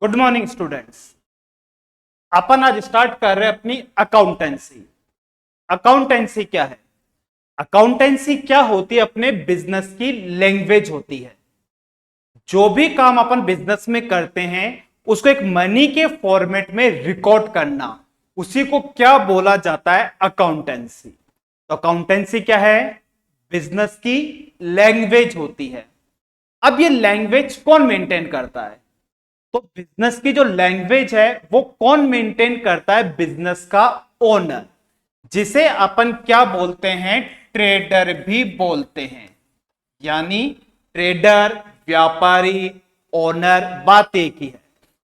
Good morning students. अपन आज start कर रहे हैं अपनी अकाउंटेंसी। अकाउंटेंसी क्या है? अकाउंटेंसी क्या होती है? अपने बिजनेस की लैंग्वेज होती है। जो भी काम अपन बिजनेस में करते हैं उसको एक मनी के फॉर्मेट में रिकॉर्ड करना, उसी को क्या बोला जाता है? अकाउंटेंसी। तो अकाउंटेंसी क्या है? बिजनेस की लैंग्वेज होती है। अब ये लैंग्वेज कौन मेंटेन करता है? तो बिजनेस की जो लैंग्वेज है वो कौन मेंटेन करता है? बिजनेस का ओनर, जिसे अपन क्या बोलते हैं? ट्रेडर भी बोलते हैं। यानी ट्रेडर, व्यापारी, ओनर, बात एक ही है।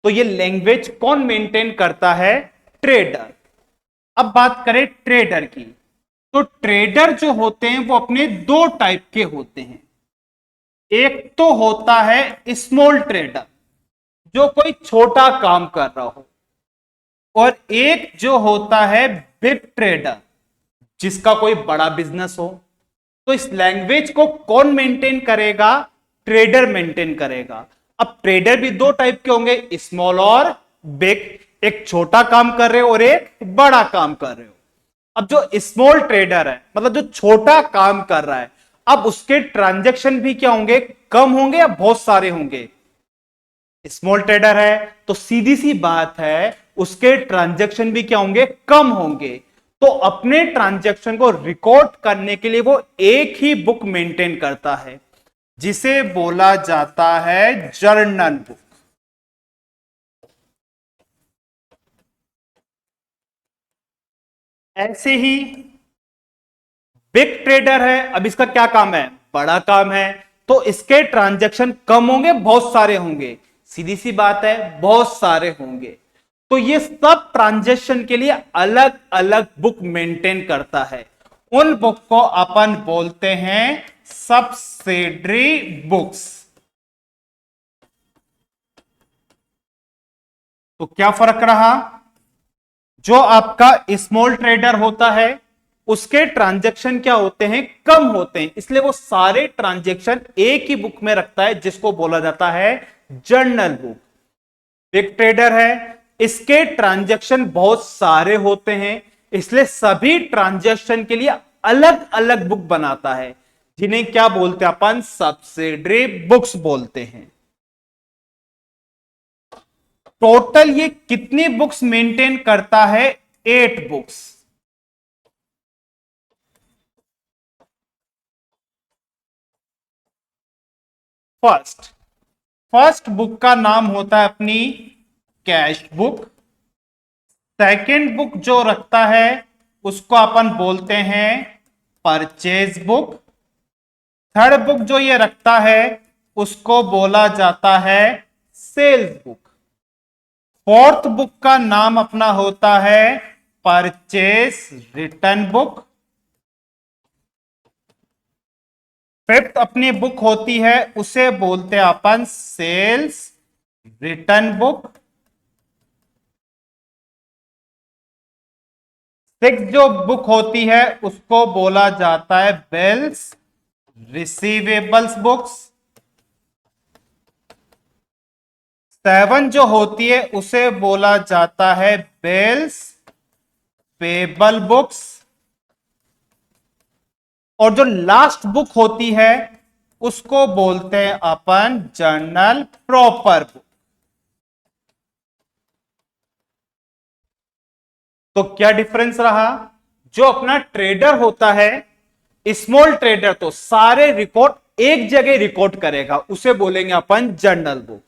तो ये लैंग्वेज कौन मेंटेन करता है? ट्रेडर। अब बात करें ट्रेडर की, तो ट्रेडर जो होते हैं वो अपने दो टाइप के होते हैं। एक तो होता है स्मॉल ट्रेडर, जो कोई छोटा काम कर रहा हो, और एक जो होता है बिग ट्रेडर, जिसका कोई बड़ा बिजनेस हो। तो इस लैंग्वेज को कौन मेंटेन करेगा? ट्रेडर मेंटेन करेगा। अब ट्रेडर भी दो टाइप के होंगे, स्मॉल और बिग। एक छोटा काम कर रहे हो और एक बड़ा काम कर रहे हो। अब जो स्मॉल ट्रेडर है, मतलब जो छोटा काम कर रहा है, अब उसके ट्रांजैक्शन भी क्या होंगे? कम होंगे या बहुत सारे होंगे? स्मॉल ट्रेडर है तो सीधी सी बात है, उसके ट्रांजैक्शन भी क्या होंगे? कम होंगे। तो अपने ट्रांजैक्शन को रिकॉर्ड करने के लिए वो एक ही बुक मेंटेन करता है, जिसे बोला जाता है जर्नल बुक। ऐसे ही बिग ट्रेडर है, अब इसका क्या काम है? बड़ा काम है। तो इसके ट्रांजैक्शन कम होंगे, बहुत सारे होंगे? सीधी सी बात है, बहुत सारे होंगे। तो ये सब ट्रांजैक्शन के लिए अलग अलग बुक मेंटेन करता है। उन बुक को अपन बोलते हैं सब्सिडरी बुक्स। तो क्या फर्क रहा? जो आपका स्मॉल ट्रेडर होता है उसके ट्रांजैक्शन क्या होते हैं? कम होते हैं, इसलिए वो सारे ट्रांजैक्शन एक ही बुक में रखता है, जिसको बोला जाता है जर्नल बुक। बिग ट्रेडर है, इसके ट्रांजैक्शन बहुत सारे होते हैं, इसलिए सभी ट्रांजैक्शन के लिए अलग अलग बुक बनाता है, जिन्हें क्या बोलते हैं अपन? सब्सिडरी बुक्स बोलते हैं। टोटल ये कितनी बुक्स मेंटेन करता है? 8 बुक्स। फर्स्ट फर्स्ट बुक का नाम होता है अपनी कैश बुक। सेकंड बुक जो रखता है उसको अपन बोलते हैं परचेज बुक। थर्ड बुक जो ये रखता है उसको बोला जाता है सेल्स बुक। फोर्थ बुक का नाम अपना होता है परचेज रिटर्न बुक। फिफ्थ अपनी बुक होती है, उसे बोलते हैं अपन सेल्स रिटर्न बुक। सिक्स जो बुक होती है उसको बोला जाता है बिल्स रिसीवेबल्स बुक्स। सेवन जो होती है उसे बोला जाता है बिल्स पेबल बुक्स। और जो लास्ट बुक होती है उसको बोलते हैं अपन जर्नल प्रॉपर बुक। तो क्या डिफरेंस रहा? जो अपना ट्रेडर होता है, स्मॉल ट्रेडर, तो सारे रिकॉर्ड एक जगह रिकॉर्ड करेगा, उसे बोलेंगे अपन जर्नल बुक।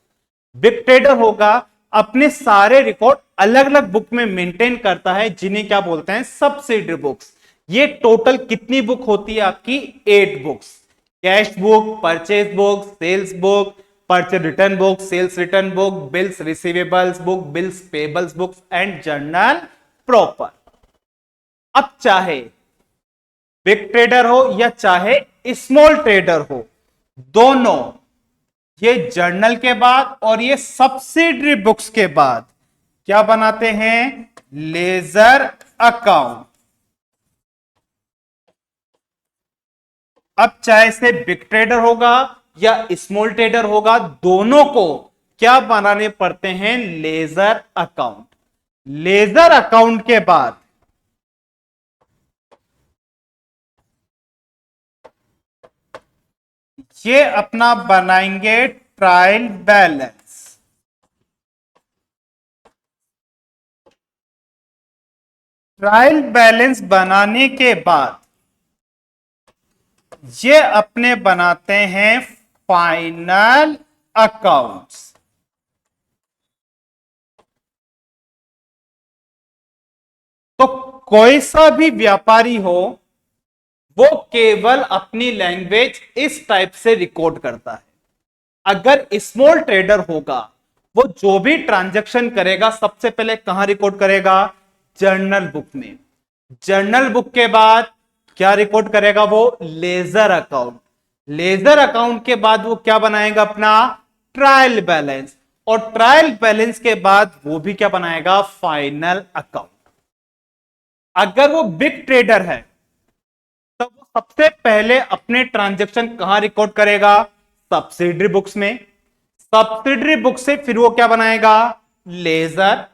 बिग ट्रेडर होगा, अपने सारे रिकॉर्ड अलग अलग बुक में मेंटेन करता है, जिन्हें क्या बोलते हैं? Subsidiary books. ये टोटल कितनी बुक होती है आपकी? 8 books. Cash book, purchase book, sales book, purchase return book, sales return book, bills receivables book, bills payables books and journal proper. अब चाहे बिग ट्रेडर हो या चाहे स्मॉल ट्रेडर हो, दोनों ये जर्नल के बाद और ये सब्सिडरी बुक्स के बाद क्या बनाते हैं? Ledger account. अब चाहे से बिग ट्रेडर होगा या स्मॉल ट्रेडर होगा, दोनों को क्या बनाने पड़ते हैं? Ledger account. लेजर अकाउंट के बाद ये अपना बनाएंगे ट्रायल बैलेंस। ट्रायल बैलेंस बनाने के बाद ये अपने बनाते हैं फाइनल अकाउंट्स। तो कोई सा भी व्यापारी हो वो केवल अपनी लैंग्वेज इस टाइप से रिकॉर्ड करता है। अगर स्मॉल ट्रेडर होगा वो जो भी ट्रांजैक्शन करेगा सबसे पहले कहां रिकॉर्ड करेगा? जर्नल बुक में। जर्नल बुक के बाद क्या रिकॉर्ड करेगा? वो लेजर अकाउंट। लेजर अकाउंट के बाद वो क्या बनाएगा? अपना ट्रायल बैलेंस। और ट्रायल बैलेंस के बाद वो भी क्या बनाएगा? Final account. अगर वो बिग ट्रेडर है तब वो सबसे पहले अपने ट्रांजैक्शन कहां रिकॉर्ड करेगा? सब्सिडरी बुक्स में। सब्सिडरी बुक से फिर वो क्या बनाएगा? लेजर।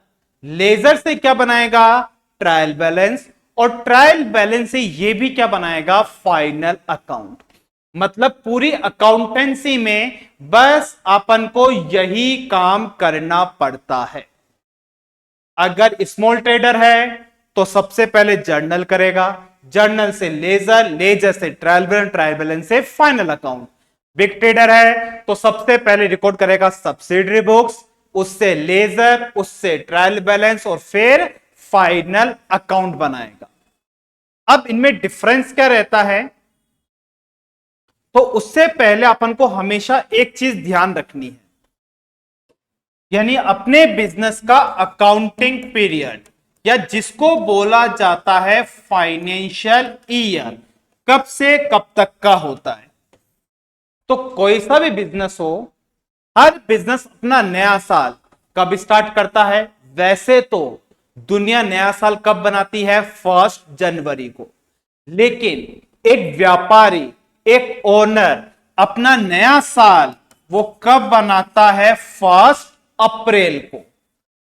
लेजर से क्या बनाएगा? Trial balance. और ट्रायल बैलेंस से ये भी क्या बनाएगा? Final account. मतलब पूरी अकाउंटेंसी में बस अपन को यही काम करना पड़ता है। अगर स्मॉल ट्रेडर है तो सबसे पहले जर्नल करेगा, जर्नल से लेजर, लेजर से ट्रायल बैलेंस, ट्रायल बैलेंस से फाइनल अकाउंट। बिग ट्रेडर है तो सबसे पहले रिकॉर्ड करेगा सब्सिडरी बुक्स, उससे लेजर, उससे ट्रायल बैलेंस और फिर फाइनल अकाउंट बनाएगा। अब इनमें डिफरेंस क्या रहता है? तो उससे पहले अपन को हमेशा एक चीज ध्यान रखनी है, यानी अपने बिजनेस का अकाउंटिंग पीरियड या जिसको बोला जाता है फाइनेंशियल ईयर कब से कब तक का होता है। तो कोई सा भी बिजनेस हो, हर बिजनेस अपना नया साल कब स्टार्ट करता है? वैसे तो दुनिया नया साल कब बनाती है? 1 जनवरी को। लेकिन एक व्यापारी, एक ओनर अपना नया साल वो कब बनाता है? 1 अप्रैल को।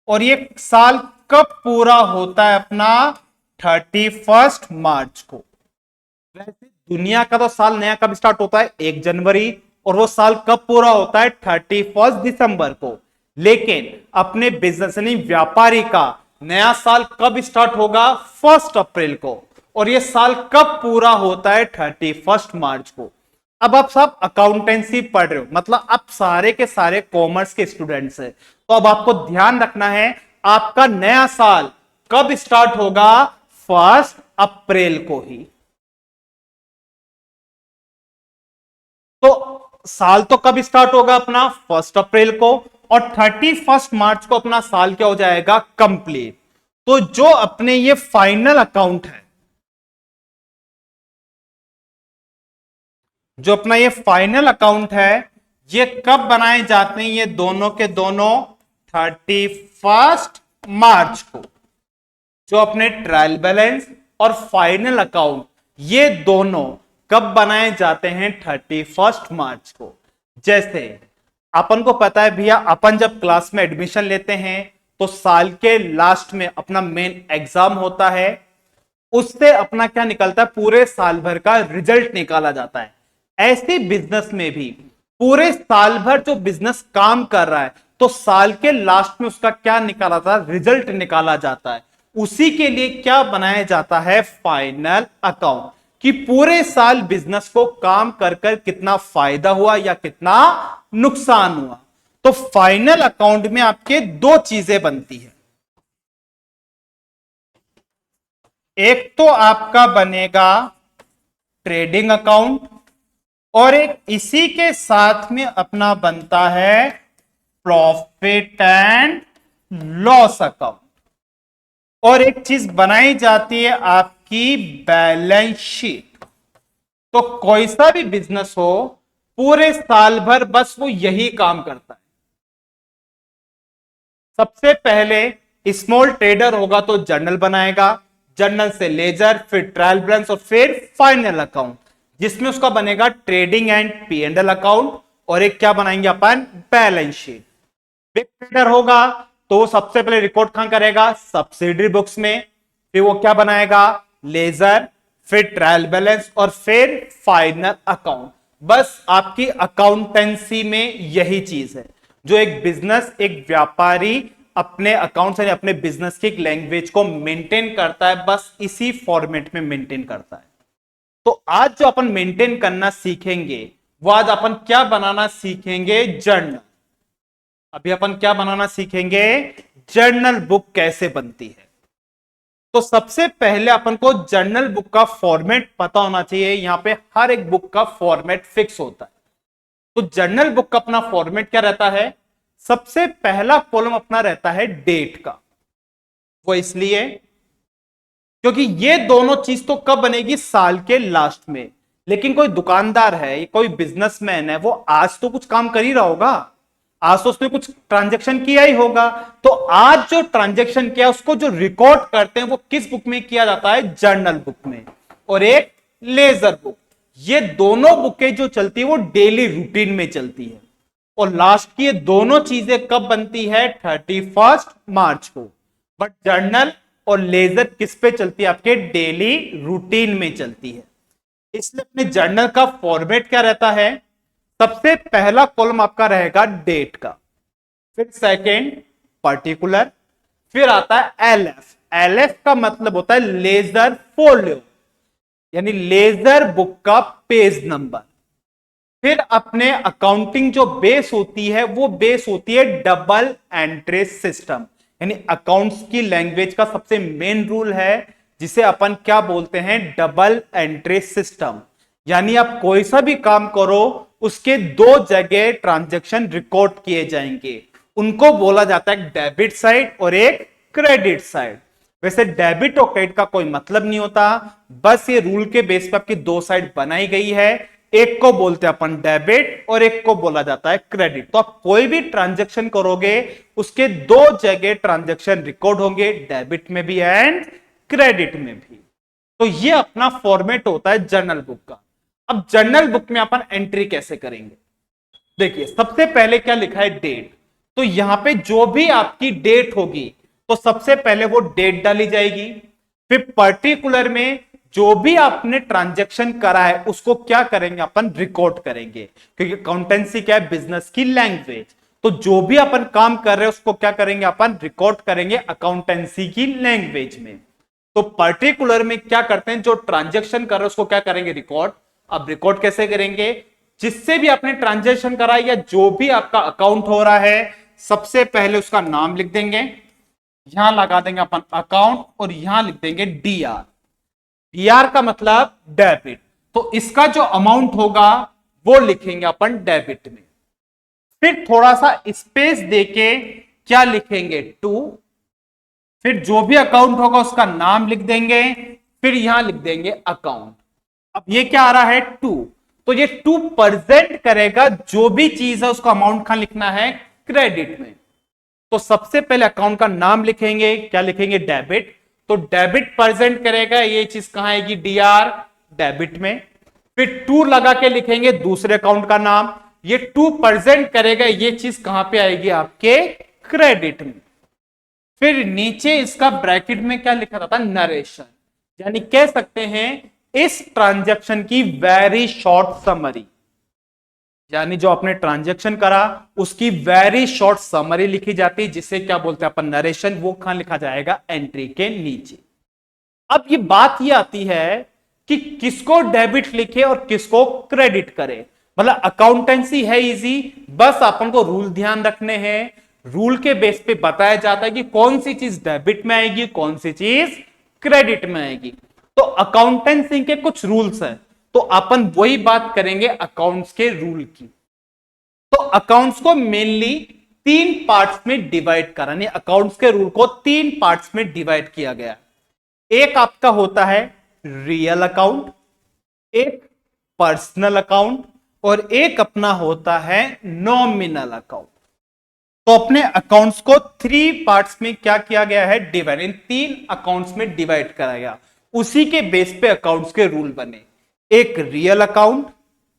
और ये साल कब पूरा होता है? अपना 31 मार्च को। वैसे दुनिया का तो साल नया कब स्टार्ट होता है? 1 जनवरी। और वो साल कब पूरा होता है? 31 दिसंबर को। लेकिन अपने बिजनेस यानी व्यापारी का नया साल कब स्टार्ट होगा? 1 अप्रैल को। और ये साल कब पूरा होता है? 31 मार्च को। अब आप सब अकाउंटेंसी पढ़ रहे हो, मतलब आप सारे के सारे कॉमर्स के स्टूडेंट्स हैं, तो अब आपको ध्यान रखना है आपका नया साल कब स्टार्ट होगा? 1 अप्रैल को ही। तो साल तो कब स्टार्ट होगा? अपना 1 अप्रैल को। और 31 मार्च को अपना साल क्या हो जाएगा? कंप्लीट। तो जो अपने ये फाइनल अकाउंट है, जो अपना ये फाइनल अकाउंट है, ये कब बनाए जाते हैं? ये दोनों के दोनों 31 मार्च को। जो अपने ट्रायल बैलेंस और फाइनल अकाउंट ये दोनों कब बनाए जाते हैं? 31 मार्च को। जैसे अपन को पता है भैया, अपन जब क्लास में एडमिशन लेते हैं तो साल के लास्ट में अपना मेन एग्जाम होता है, उससे अपना क्या निकलता है? पूरे साल भर का रिजल्ट निकाला जाता है। ऐसे बिजनेस में भी पूरे साल भर जो बिजनेस काम कर रहा है तो साल के लास्ट में उसका क्या निकाला जाता है? रिजल्ट निकाला जाता है। उसी के लिए क्या बनाया जाता है? Final account. कि पूरे साल बिजनेस को काम कर कर कितना फायदा हुआ या कितना नुकसान हुआ। तो फाइनल अकाउंट में आपके दो चीजें बनती है। एक तो आपका बनेगा ट्रेडिंग अकाउंट और एक इसी के साथ में अपना बनता है प्रॉफिट एंड लॉस अकाउंट। और एक चीज बनाई जाती है आपकी बैलेंस शीट। तो कोई सा भी बिजनेस हो पूरे साल भर बस वो यही काम करता है। सबसे पहले स्मॉल ट्रेडर होगा तो जर्नल बनाएगा, जर्नल से लेजर, फिर ट्रायल बैलेंस और फिर फाइनल अकाउंट, जिसमें उसका बनेगा ट्रेडिंग एंड P&L अकाउंट। और एक क्या बनाएंगे अपन? Balance sheet. बिग ट्रेडर होगा तो वो सबसे पहले रिकॉर्ड कहां करेगा, सब्सिडरी बुक्स में, फिर वो क्या बनाएगा, लेजर, फिर ट्रायल बैलेंस और फिर फाइनल अकाउंट। बस आपकी अकाउंटेंसी में यही चीज है जो एक बिजनेस, एक व्यापारी अपने अकाउंट से अपने बिजनेस की एक लैंग्वेज को मेंटेन करता है, बस इसी फॉर्मेट में मेंटेन करता है। तो आज जो अपन मेंटेन करना सीखेंगे वो आज अपन क्या बनाना सीखेंगे, जर्नल। अभी अपन क्या बनाना सीखेंगे, जर्नल बुक कैसे बनती है। तो सबसे पहले अपन को जर्नल बुक का फॉर्मेट पता होना चाहिए। यहां पे हर एक बुक का फॉर्मेट फिक्स होता है। तो जर्नल बुक का अपना फॉर्मेट क्या रहता है, सबसे पहला कॉलम अपना रहता है डेट का। वो इसलिए क्योंकि ये दोनों चीज तो कब बनेगी, साल के लास्ट में। लेकिन कोई दुकानदार है, कोई बिजनेसमैन है, वो आज तो कुछ काम कर ही रहा होगा, आज तो उसने कुछ ट्रांजैक्शन किया ही होगा। तो आज जो ट्रांजैक्शन किया उसको जो रिकॉर्ड करते हैं वो किस बुक में किया जाता है, जर्नल बुक में। और एक लेजर बुक, ये दोनों बुकें जो चलती है वो डेली रूटीन में चलती है। और लास्ट की ये दोनों चीजें कब बनती है, 31 मार्च को। बट जर्नल और लेजर किस पे चलती है, आपके डेली रूटीन में चलती है। इसलिए अपने जर्नल का फॉर्मेट क्या रहता है, सबसे पहला कॉलम आपका रहेगा डेट का, फिर सेकंड पर्टिकुलर, फिर आता है एलएफ। एलएफ का मतलब होता है लेजर फोलियो, यानी लेजर बुक का पेज नंबर। फिर अपने अकाउंटिंग जो बेस होती है वो बेस होती है डबल एंट्री सिस्टम, यानी अकाउंट्स की लैंग्वेज का सबसे मेन रूल है जिसे अपन क्या बोलते हैं, डबल एंट्री सिस्टम। यानी आप कोई सा भी काम करो उसके दो जगह ट्रांजैक्शन रिकॉर्ड किए जाएंगे, उनको बोला जाता है डेबिट साइड और एक क्रेडिट साइड। वैसे डेबिट और क्रेडिट का कोई मतलब नहीं होता, बस ये रूल के बेस पे आपकी दो साइड बनाई गई है। एक को बोलते हैं अपन डेबिट और एक को बोला जाता है क्रेडिट। तो आप कोई भी ट्रांजैक्शन करोगे उसके दो जगह ट्रांजैक्शन रिकॉर्ड होंगे, डेबिट में भी एंड क्रेडिट में भी। तो ये अपना फॉर्मेट होता है जर्नल बुक का। अब जर्नल बुक में अपन एंट्री कैसे करेंगे, देखिए सबसे पहले क्या लिखा है, डेट। तो यहां पे जो भी आपकी डेट होगी तो सबसे पहले वो डेट डाली जाएगी। फिर पर्टिकुलर में जो भी आपने ट्रांजैक्शन करा है उसको क्या करेंगे, अपन रिकॉर्ड करेंगे, क्योंकि अकाउंटेंसी क्या है, बिजनेस की लैंग्वेज। तो जो भी अपन काम कर रहे हैं उसको क्या करेंगे, अपन रिकॉर्ड करेंगे अकाउंटेंसी की लैंग्वेज में। तो पर्टिकुलर में क्या करते हैं, जो ट्रांजैक्शन कर रहे हैं उसको क्या करेंगे, रिकॉर्ड। अब रिकॉर्ड कैसे करेंगे, जिससे भी आपने ट्रांजैक्शन करा या जो भी आपका अकाउंट हो रहा है सबसे पहले उसका नाम लिख देंगे, यहां लगा देंगे अपन अकाउंट और यहां लिख देंगे डीआर। डीआर का मतलब डेबिट, तो इसका जो अमाउंट होगा वो लिखेंगे अपन डेबिट में। फिर थोड़ा सा स्पेस देके क्या लिखेंगे, टू। फिर जो भी अकाउंट होगा उसका नाम लिख देंगे, फिर यहां लिख देंगे अकाउंट। अब ये क्या आ रहा है, टू। तो ये टू प्रेजेंट करेगा जो भी चीज है उसका अमाउंट कहां लिखना है, क्रेडिट में। तो सबसे पहले अकाउंट का नाम लिखेंगे, क्या लिखेंगे, डेबिट। तो डेबिट प्रेजेंट करेगा ये चीज कहां आएगी, डीआर, डेबिट में। फिर टू लगा के लिखेंगे दूसरे अकाउंट का नाम, ये टू प्रेजेंट करेगा ये चीज कहां पे आएगी, आपके क्रेडिट में। फिर नीचे इसका ब्रैकेट में क्या लिखा था, नरेशन, यानी कह सकते हैं इस ट्रांजैक्शन की वेरी शॉर्ट समरी, यानी जो आपने ट्रांजैक्शन करा उसकी वेरी शॉर्ट समरी लिखी जाती है, जिसे क्या बोलते हैं अपन, नरेशन। वो कहां लिखा जाएगा, एंट्री के नीचे। अब ये बात ये आती है कि किसको डेबिट लिखे और किसको क्रेडिट करे। मतलब अकाउंटेंसी है इजी, बस अपन को रूल ध्यान रखने हैं। रूल के बेस पे बताया जाता है कि कौन सी चीज डेबिट में आएगी, कौन सी चीज क्रेडिट में आएगी। तो अकाउंटेंसी के कुछ रूल्स हैं, तो अपन वही बात करेंगे अकाउंट्स के रूल की। तो अकाउंट्स को मेनली तीन पार्ट्स में डिवाइड करा, यानी अकाउंट्स के रूल को तीन पार्ट्स में डिवाइड किया गया। एक आपका होता है रियल अकाउंट, एक पर्सनल अकाउंट और एक अपना होता है नॉमिनल अकाउंट। तो अपने अकाउंट्स को थ्री पार्ट्स में क्या किया गया है, डिवाइड, इन तीन अकाउंट्स में डिवाइड करा गया। उसी के बेस पे अकाउंट्स के रूल बने, एक रियल अकाउंट,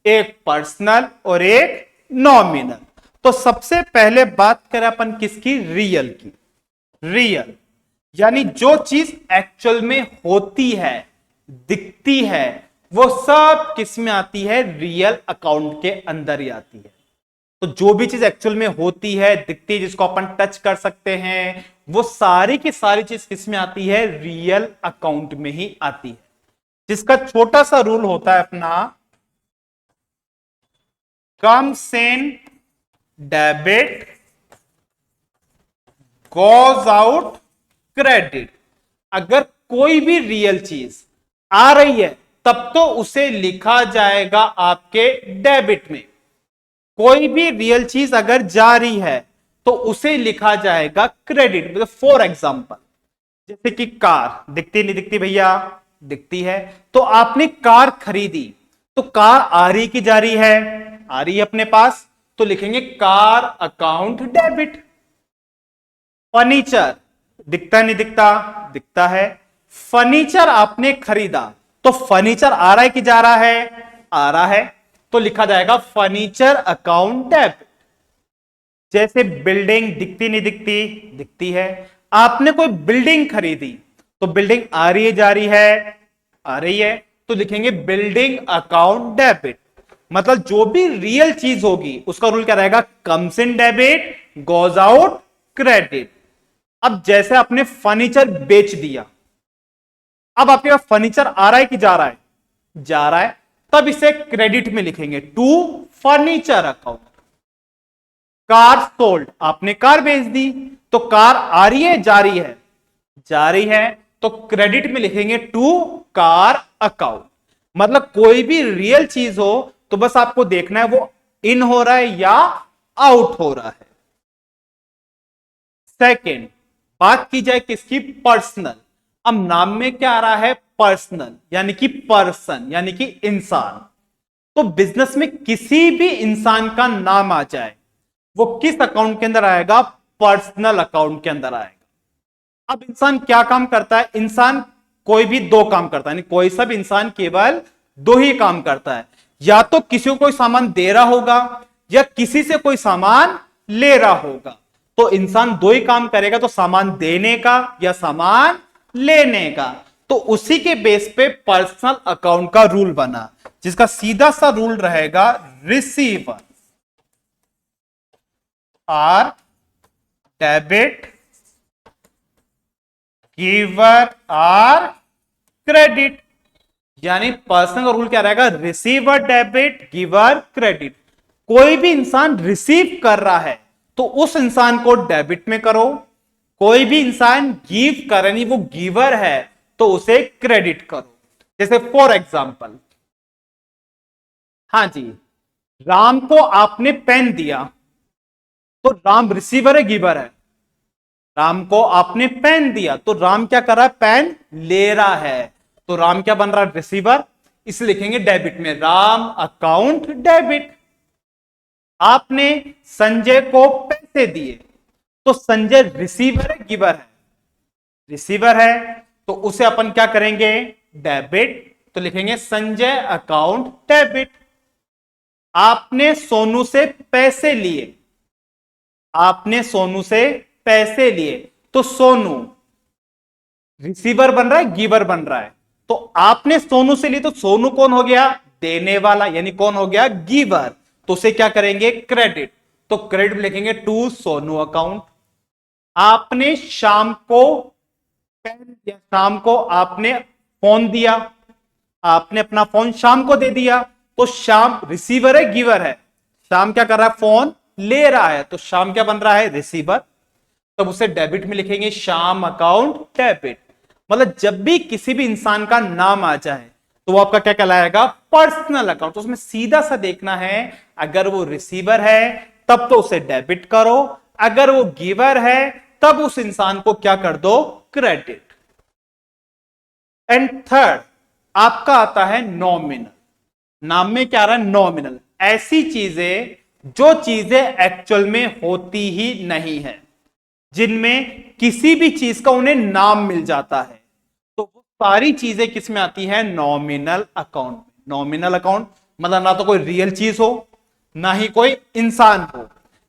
एक पर्सनल और एक नॉमिनल। तो सबसे पहले बात करें अपन किसकी, रियल की। रियल यानी जो चीज एक्चुअल में होती है, दिखती है, वो सब किस में आती है, रियल अकाउंट के अंदर ही आती है। तो जो भी चीज एक्चुअल में होती है, दिखती है, जिसको अपन टच कर सकते हैं, वो सारी की सारी चीज किस में आती है, रियल अकाउंट में ही आती है। जिसका छोटा सा रूल होता है अपना, comes in debit goes out credit. अगर कोई भी रियल चीज आ रही है तब तो उसे लिखा जाएगा आपके डेबिट में। कोई भी रियल चीज अगर जा रही है तो उसे लिखा जाएगा क्रेडिट। मतलब फॉर एग्जांपल, जैसे कि कार दिखती नहीं दिखती भैया, दिखती है। तो आपने कार खरीदी, तो कार आ रही की जा रही है, आ रही है अपने पास, तो लिखेंगे कार अकाउंट डेबिट। फर्नीचर दिखता नहीं दिखता, दिखता है। फर्नीचर आपने खरीदा, तो फर्नीचर आ रहा है कि जा रहा है, आ रहा है, तो लिखा जाएगा फर्नीचर अकाउंट डेबिट। जैसे बिल्डिंग दिखती नहीं दिखती, दिखती है। आपने कोई बिल्डिंग खरीदी, तो बिल्डिंग आ रही है जा रही है, आ रही है, तो लिखेंगे बिल्डिंग अकाउंट डेबिट। मतलब जो भी रियल चीज होगी उसका रूल क्या रहेगा, comes in debit goes out credit. अब जैसे आपने फर्नीचर बेच दिया, अब आपके पास फर्नीचर आ रहा है कि जा रहा है, जा रहा है, तब इसे क्रेडिट में लिखेंगे to furniture account. Car sold, आपने कार बेच दी, तो कार आ रही है जा रही है, जा रही है, तो क्रेडिट में लिखेंगे टू कार अकाउंट। मतलब कोई भी रियल चीज हो तो बस आपको देखना है वो इन हो रहा है या आउट हो रहा है। सेकेंड, बात की जाए किसकी, पर्सनल। अब नाम में क्या आ रहा है, पर्सनल, यानी कि पर्सन, यानी कि इंसान। तो बिजनेस में किसी भी इंसान का नाम आ जाए, वो किस अकाउंट के अंदर आएगा, पर्सनल अकाउंट के अंदर आएगा। अब इंसान क्या काम करता है, इंसान कोई भी दो काम करता है, कोई सब इंसान केवल दो ही काम करता है। या तो किसी को कोई सामान दे रहा होगा या किसी से कोई सामान ले रहा होगा। तो इंसान दो ही काम करेगा, तो सामान देने का या सामान लेने का। तो उसी के बेस पे पर्सनल अकाउंट का रूल बना, जिसका सीधा सा रूल रहेगा, receiver are debit, giver are credit. यानी पर्सनल का रूल क्या रहेगा, रिसीवर डेबिट, गिवर क्रेडिट। कोई भी इंसान रिसीव कर रहा है तो उस इंसान को डेबिट में करो, कोई भी इंसान गिव कर रहा है, वो गिवर है, तो उसे क्रेडिट करो। जैसे फॉर एग्जांपल, हाँ जी, राम को आपने पेन दिया, तो राम रिसीवर है गिवर है। राम को आपने पेन दिया तो राम क्या कर रहा है, पेन ले रहा है, तो राम क्या बन रहा है, रिसीवर। इसलिए लिखेंगे डेबिट में राम अकाउंट डेबिट। आपने संजय को पैसे दिए, तो संजय रिसीवर है गिवर है, रिसीवर है, तो उसे अपन क्या करेंगे, डेबिट, तो लिखेंगे संजय अकाउंट डेबिट। आपने सोनू से पैसे लिए, आपने सोनू से पैसे लिए, तो सोनू रिसीवर बन रहा है गिवर बन रहा है। तो आपने सोनू से लिए, तो सोनू कौन हो गया, देने वाला, यानी कौन हो गया, गिवर। तो उसे क्या करेंगे, क्रेडिट, तो क्रेडिट लिखेंगे टू सोनू अकाउंट। आपने शाम को पेन या शाम को आपने फोन दिया, आपने अपना फोन शाम को दे दिया, तो शाम रिसीवर है गिवर है, शाम क्या कर रहा है, फोन ले रहा है, तो शाम क्या बन रहा है, रिसीवर। तब उसे डेबिट में लिखेंगे शाम अकाउंट डेबिट। मतलब जब भी किसी भी इंसान का नाम आ जाए तो वो आपका क्या कहलाएगा, पर्सनल अकाउंट। तो उसमें सीधा सा देखना है, अगर वो रिसीवर है तब तो उसे डेबिट करो, अगर वो गिवर है तब उस इंसान को क्या कर दो, क्रेडिट। एंड थर्ड आपका आता है नॉमिनल। नाम में क्या आ रहा है, नॉमिनल। ऐसी चीजें जो चीजें एक्चुअल में होती ही नहीं है, जिनमें किसी भी चीज का उन्हें नाम मिल जाता है, तो वो सारी चीजें किस में आती है, नॉमिनल अकाउंट में। नॉमिनल अकाउंट मतलब ना तो कोई रियल चीज हो, ना ही कोई इंसान हो,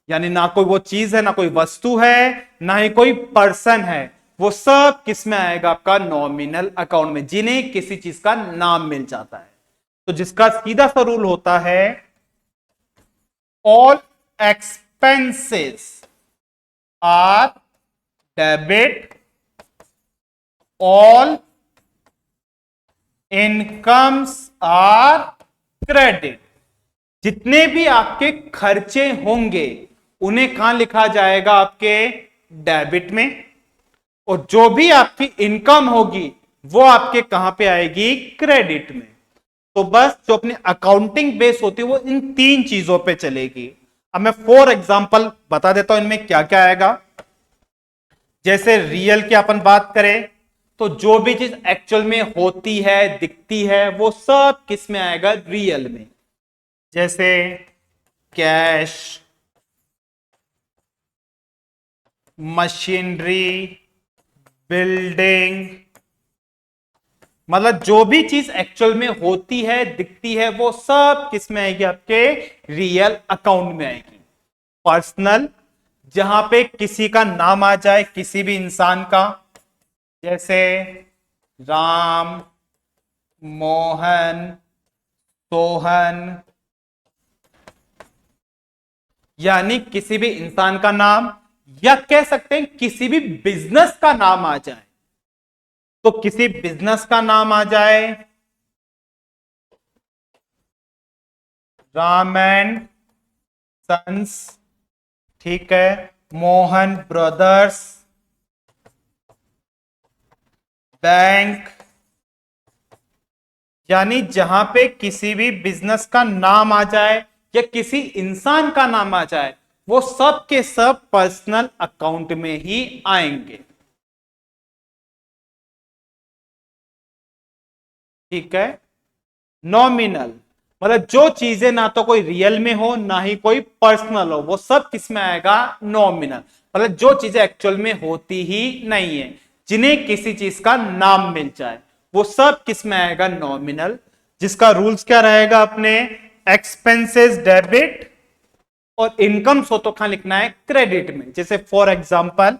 यानी ना कोई वो चीज है, ना कोई वस्तु है, ना ही कोई पर्सन है, वो सब किस में आएगा? आपका नॉमिनल अकाउंट में, जिन्हें किसी चीज का नाम मिल जाता है। तो जिसका सीधा सा रूल होता है all expenses are debit, all incomes are credit. जितने भी आपके खर्चे होंगे उन्हें कहां लिखा जाएगा? आपके डेबिट में। और जो भी आपकी इनकम होगी वो आपके कहां पे आएगी? क्रेडिट में। तो बस जो अपनी अकाउंटिंग बेस होती है वो इन तीन चीजों पे चलेगी। अब मैं फॉर एग्जांपल बता देता हूं इनमें क्या क्या आएगा। जैसे रियल की अपन बात करें तो जो भी चीज एक्चुअल में होती है, दिखती है, वो सब किस में आएगा? रियल में। जैसे कैश, मशीनरी, बिल्डिंग, मतलब जो भी चीज एक्चुअल में होती है, दिखती है, वो सब किस में आएगी? आपके रियल अकाउंट में आएगी। पर्सनल, जहां पे किसी का नाम आ जाए, किसी भी इंसान का, जैसे राम, मोहन, सोहन, यानी किसी भी इंसान का नाम, या कह सकते हैं किसी भी बिजनेस का नाम आ जाए। तो किसी बिजनेस का नाम आ जाए, राम एंड सन्स, ठीक है, मोहन ब्रदर्स, बैंक, यानी जहां पे किसी भी बिजनेस का नाम आ जाए या किसी इंसान का नाम आ जाए, वो सब के सब पर्सनल अकाउंट में ही आएंगे। ठीक है। नॉमिनल, मतलब जो चीजें ना तो कोई रियल में हो ना ही कोई पर्सनल हो, वो सब किस में आएगा? नॉमिनल। मतलब जो चीजें एक्चुअल में होती ही नहीं है, जिन्हें किसी चीज का नाम मिल जाए, वो सब किस में आएगा? नॉमिनल। जिसका रूल्स क्या रहेगा? अपने एक्सपेंसेस डेबिट और इनकम्स हो तो कहां लिखना है? क्रेडिट में। जैसे फॉर एग्जांपल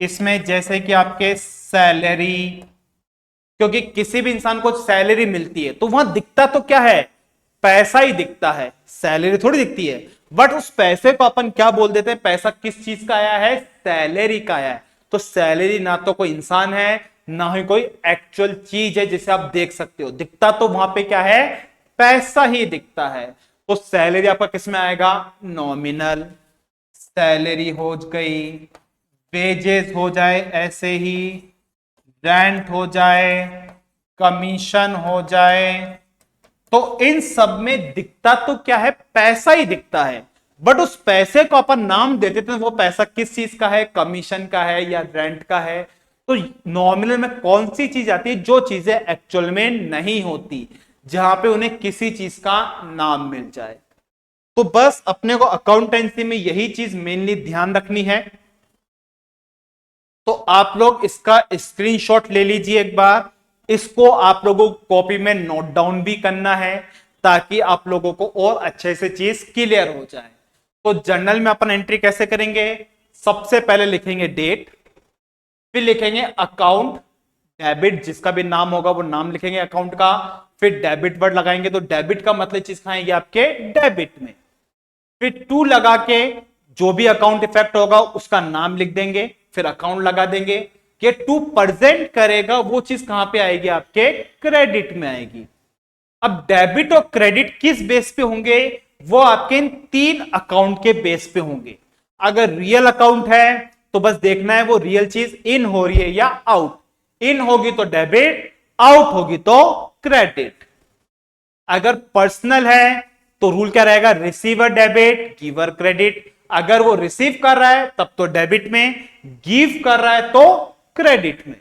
इसमें जैसे कि आपके सैलरी, क्योंकि किसी भी इंसान को सैलरी मिलती है तो वहां दिखता तो क्या है? पैसा ही दिखता है, सैलरी थोड़ी दिखती है। बट उस पैसे को अपन क्या बोल देते हैं? पैसा किस चीज का आया है? सैलरी का आया है। तो सैलरी ना तो कोई इंसान है, ना ही कोई एक्चुअल चीज है जिसे आप देख सकते हो। दिखता तो वहां पे क्या है? पैसा ही दिखता है। तो सैलरी आपका किस में आएगा? नॉमिनल। सैलरी हो गई, वेजेस हो जाए, ऐसे ही रेंट हो जाए, कमीशन हो जाए, तो इन सब में दिखता तो क्या है? पैसा ही दिखता है। बट उस पैसे को अपन नाम दे देते हैं, वो पैसा किस चीज का है? कमीशन का है या रेंट का है? तो नॉमिनल में कौन सी चीज आती है? जो चीजें एक्चुअल में नहीं होती, जहां पे उन्हें किसी चीज का नाम मिल जाए। तो बस अपने को अकाउंटेंसी में यही चीज मेनली ध्यान रखनी है। तो आप लोग इसका स्क्रीनशॉट ले लीजिए एक बार। इसको आप लोगों को कॉपी में नोट डाउन भी करना है, ताकि आप लोगों को और अच्छे से चीज क्लियर हो जाए। तो जर्नल में अपन एंट्री कैसे करेंगे? सबसे पहले लिखेंगे डेट, फिर लिखेंगे अकाउंट डेबिट, जिसका भी नाम होगा वो नाम लिखेंगे अकाउंट का। फिर डेबिट वर्ड लगाएंगे, तो डेबिट का मतलब चीज खाएंगे आपके डेबिट में। फिर टू लगा के जो भी अकाउंट इफेक्ट होगा उसका नाम लिख देंगे, फिर अकाउंट लगा देंगे। कि टू प्रेजेंट करेगा वो चीज कहां पे आएगी? आपके क्रेडिट में आएगी। अब डेबिट और क्रेडिट किस बेस पे होंगे? वो आपके इन तीन अकाउंट के बेस पे होंगे। अगर रियल अकाउंट है तो बस देखना है वो रियल चीज इन हो रही है या आउट। इन होगी तो डेबिट, आउट होगी तो क्रेडिट। अगर पर्सनल है तो रूल क्या रहेगा? Receiver debit, giver credit. अगर वो रिसीव कर रहा है तब तो डेबिट में, गिव कर रहा है तो क्रेडिट में।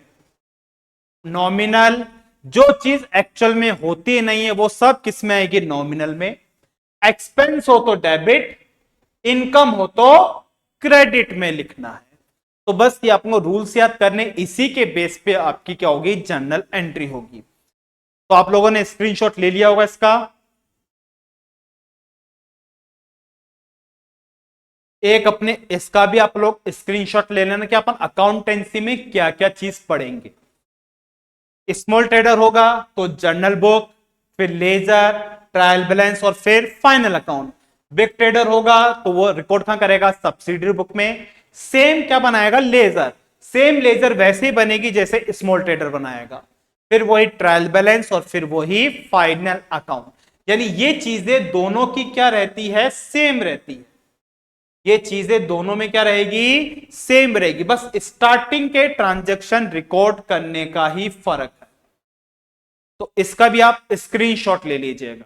नॉमिनल, जो चीज एक्चुअल में होती नहीं है वो सब किस में आएगी? नॉमिनल में। एक्सपेंस हो तो डेबिट, इनकम हो तो क्रेडिट में लिखना है। तो बस ये आपको रूल्स याद करने, इसी के बेस पे आपकी क्या होगी? जर्नल एंट्री होगी। तो आप लोगों ने स्क्रीनशॉट ले लिया होगा इसका। एक अपने इसका भी आप लोग स्क्रीनशॉट ले लेना कि अपन अकाउंटेंसी में क्या क्या चीज पढ़ेंगे। स्मॉल ट्रेडर होगा तो जर्नल बुक, फिर लेजर, ट्रायल बैलेंस और फिर फाइनल अकाउंट। बिग ट्रेडर होगा तो वो रिकॉर्ड कहां करेगा, सब्सिडरी बुक में। सेम क्या बनाएगा, लेजर, सेम लेजर वैसे ही बनेगी जैसे स्मॉल ट्रेडर बनाएगा। फिर वही ट्रायल बैलेंस और फिर वही फाइनल अकाउंट। यानी ये चीजें दोनों की क्या रहती है, सेम रहती है। ये चीजें दोनों में क्या रहेगी, सेम रहेगी, बस स्टार्टिंग के ट्रांजैक्शन रिकॉर्ड करने का ही फर्क है। तो इसका भी आप स्क्रीनशॉट ले लीजिएगा।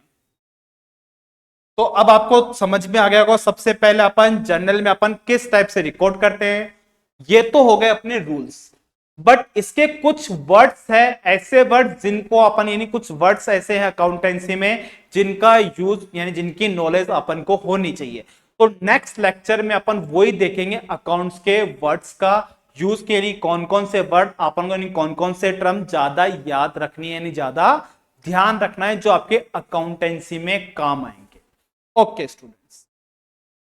तो अब आपको समझ में आ गया होगा सबसे पहले अपन जर्नल में अपन किस टाइप से रिकॉर्ड करते हैं। ये तो हो गए अपने रूल्स, बट इसके कुछ वर्ड्स है, ऐसे वर्ड्स जिनको अपन, यानी कुछ वर्ड्स ऐसे हैं अकाउंटेंसी में जिनका यूज, यानी जिनकी नॉलेज अपन को होनी चाहिए। तो नेक्स्ट लेक्चर में अपन वही देखेंगे अकाउंट्स के वर्ड्स का यूज के, यानी कौन कौन से वर्ड अपन को, यानी कौन कौन से टर्म ज्यादा याद रखनी है, यानी ज्यादा ध्यान रखना है जो आपके अकाउंटेंसी में काम आएंगे। Okay student.